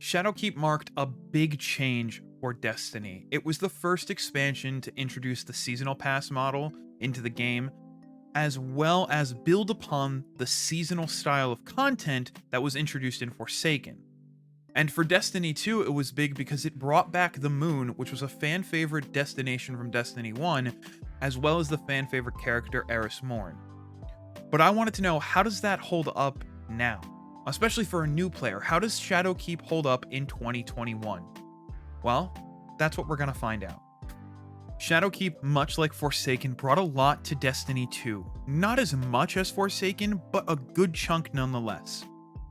Shadowkeep marked a big change for Destiny. It was the first expansion to introduce the seasonal pass model into the game, as well as build upon the seasonal style of content that was introduced in Forsaken. And for Destiny 2, it was big because it brought back the moon, which was a fan favorite destination from Destiny 1, as well as the fan favorite character Eris Morn. But I wanted to know, how does that hold up now? Especially for a new player, how does Shadowkeep hold up in 2021? Well, that's what we're gonna find out. Shadowkeep, much like Forsaken, brought a lot to Destiny 2. Not as much as Forsaken, but a good chunk nonetheless.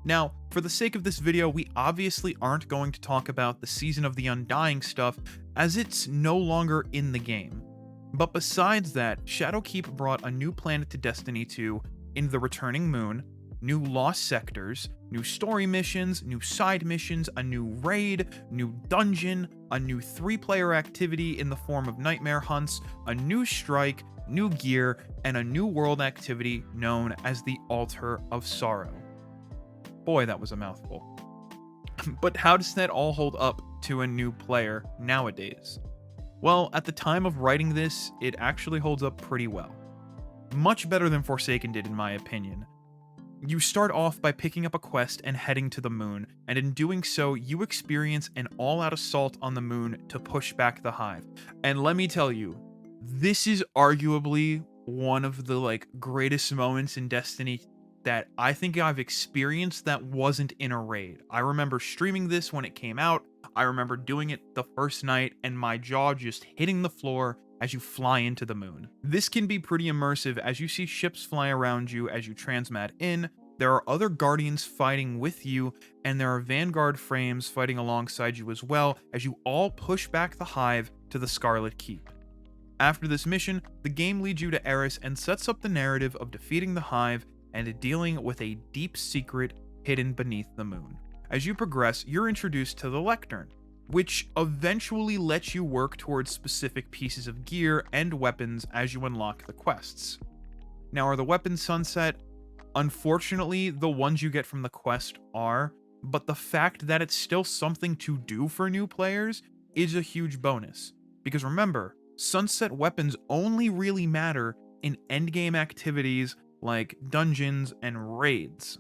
Now, for the sake of this video, we obviously aren't going to talk about the Season of the Undying stuff, as it's no longer in the game. But besides that, Shadowkeep brought a new planet to Destiny 2 in the Returning Moon, new lost sectors, new story missions, new side missions, a new raid, new dungeon, a new 3-player activity in the form of nightmare hunts, a new strike, new gear, and a new world activity known as the Altar of Sorrow. Boy, that was a mouthful. But how does that all hold up to a new player nowadays? Well, at the time of writing this, it actually holds up pretty well. Much better than Forsaken did, in my opinion. You start off by picking up a quest and heading to the moon, and in doing so, you experience an all-out assault on the moon to push back the Hive. And let me tell you, this is arguably one of the greatest moments in Destiny that I think I've experienced that wasn't in a raid. I remember streaming this when it came out. I remember doing it the first night and my jaw just hitting the floor as you fly into the moon. This can be pretty immersive as you see ships fly around you as you transmat in. There are other Guardians fighting with you, and there are Vanguard frames fighting alongside you as well as you all push back the Hive to the Scarlet Keep. After this mission, the game leads you to Eris and sets up the narrative of defeating the Hive and dealing with a deep secret hidden beneath the moon. As you progress, you're introduced to the Lectern, which eventually lets you work towards specific pieces of gear and weapons as you unlock the quests. Now, are the weapons sunset? Unfortunately, the ones you get from the quest are, but the fact that it's still something to do for new players is a huge bonus. Because remember, sunset weapons only really matter in endgame activities like dungeons and raids.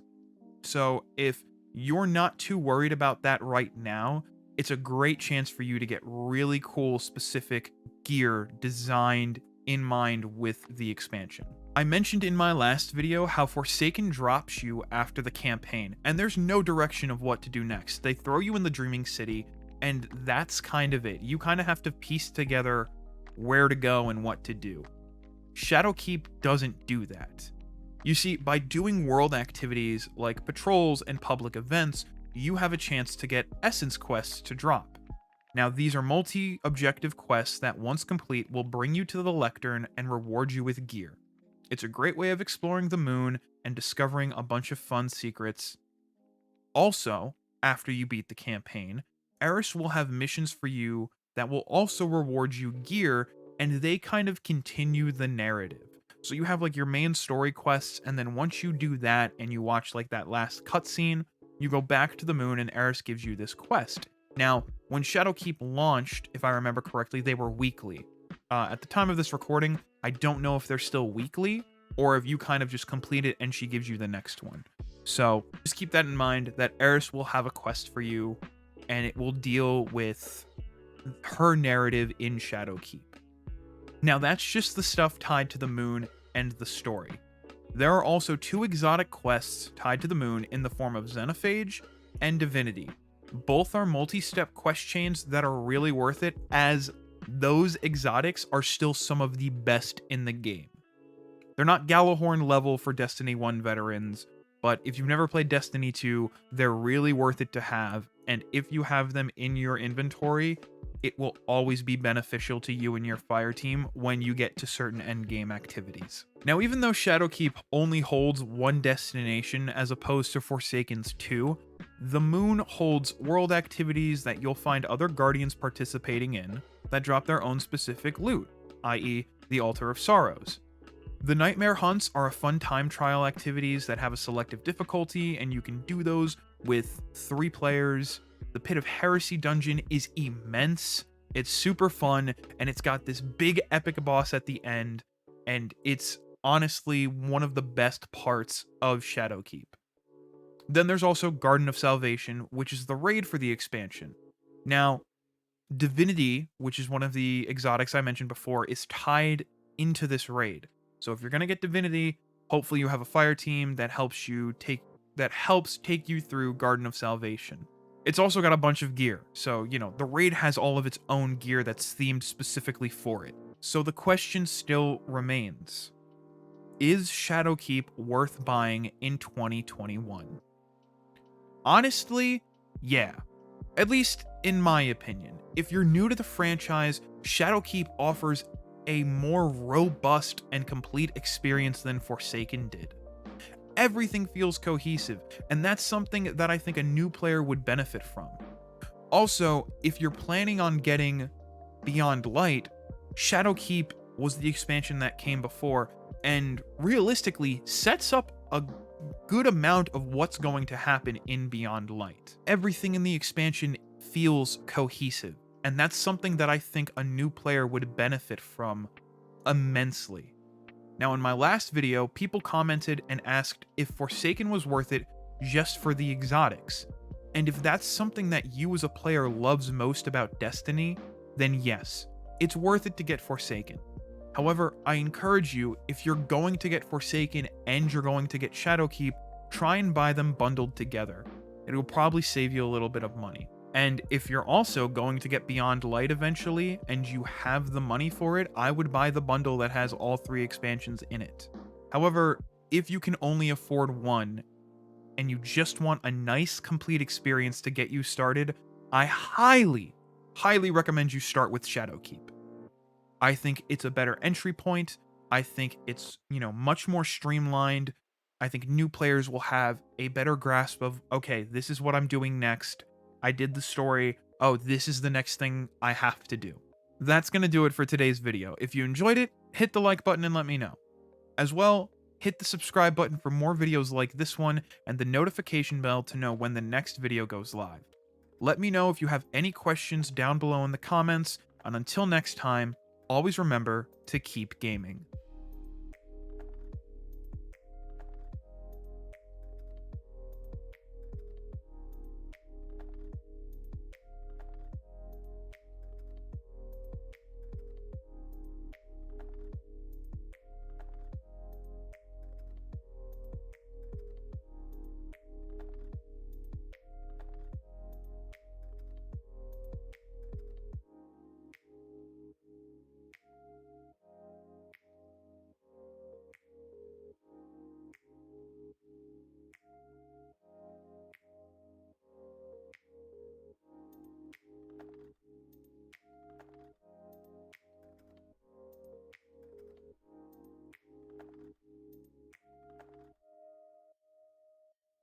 So if you're not too worried about that right now, it's a great chance for you to get really cool specific gear designed in mind with the expansion. I mentioned in my last video how Forsaken drops you after the campaign, and there's no direction of what to do next. They throw you in the Dreaming City, and that's kind of it. You kind of have to piece together where to go and what to do. Shadowkeep doesn't do that. You see, by doing world activities like patrols and public events, you have a chance to get essence quests to drop. Now, these are multi-objective quests that once complete will bring you to the Lectern and reward you with gear. It's a great way of exploring the moon and discovering a bunch of fun secrets. Also, after you beat the campaign, Eris will have missions for you that will also reward you gear, and they kind of continue the narrative. So you have your main story quests, and then once you do that and you watch that last cutscene, you go back to the moon and Eris gives you this quest. Now, when Shadowkeep launched, if I remember correctly, they were weekly. At the time of this recording, I don't know if they're still weekly or if you kind of just complete it and she gives you the next one. So just keep that in mind, that Eris will have a quest for you and it will deal with her narrative in Shadowkeep. Now, that's just the stuff tied to the moon and the story. There are also 2 exotic quests tied to the moon in the form of Xenophage and Divinity. Both are multi-step quest chains that are really worth it, as those exotics are still some of the best in the game. They're not Gallahorn level for Destiny 1 veterans, but if you've never played Destiny 2, they're really worth it to have, and if you have them in your inventory, it will always be beneficial to you and your fire team when you get to certain endgame activities. Now, even though Shadowkeep only holds one destination as opposed to Forsaken's 2, the moon holds world activities that you'll find other Guardians participating in that drop their own specific loot, i.e. the Altar of Sorrows. The Nightmare Hunts are a fun time trial activities that have a selective difficulty, and you can do those with 3 players The Pit of Heresy dungeon is immense. It's super fun, and it's got this big epic boss at the end, and it's honestly one of the best parts of Shadowkeep. Then there's also Garden of Salvation, which is the raid for the expansion. Now, Divinity, which is one of the exotics I mentioned before, is tied into this raid. So if you're going to get Divinity, hopefully you have a fire team that helps take you through Garden of Salvation. It's also got a bunch of gear. So, the raid has all of its own gear that's themed specifically for it. So the question still remains. Is Shadowkeep worth buying in 2021? Honestly, yeah. At least in my opinion. If you're new to the franchise, Shadowkeep offers a more robust and complete experience than Forsaken did. Everything feels cohesive, and that's something that I think a new player would benefit from. Also, if you're planning on getting Beyond Light, Shadowkeep was the expansion that came before, and realistically sets up a good amount of what's going to happen in Beyond Light. Everything in the expansion feels cohesive, and that's something that I think a new player would benefit from immensely. Now, in my last video, people commented and asked if Forsaken was worth it just for the exotics. And if that's something that you as a player loves most about Destiny, then yes, it's worth it to get Forsaken. However, I encourage you, if you're going to get Forsaken and you're going to get Shadowkeep, try and buy them bundled together. It will probably save you a little bit of money. And if you're also going to get Beyond Light eventually, and you have the money for it, I would buy the bundle that has all 3 expansions in it. However, if you can only afford one, and you just want a nice, complete experience to get you started, I highly recommend you start with Shadowkeep. I think it's a better entry point. I think it's, much more streamlined. I think new players will have a better grasp of, okay, this is what I'm doing next. I did the story. Oh, this is the next thing I have to do. That's going to do it for today's video. If you enjoyed it, hit the like button and let me know. As well, hit the subscribe button for more videos like this one and the notification bell to know when the next video goes live. Let me know if you have any questions down below in the comments, and until next time, always remember to keep gaming.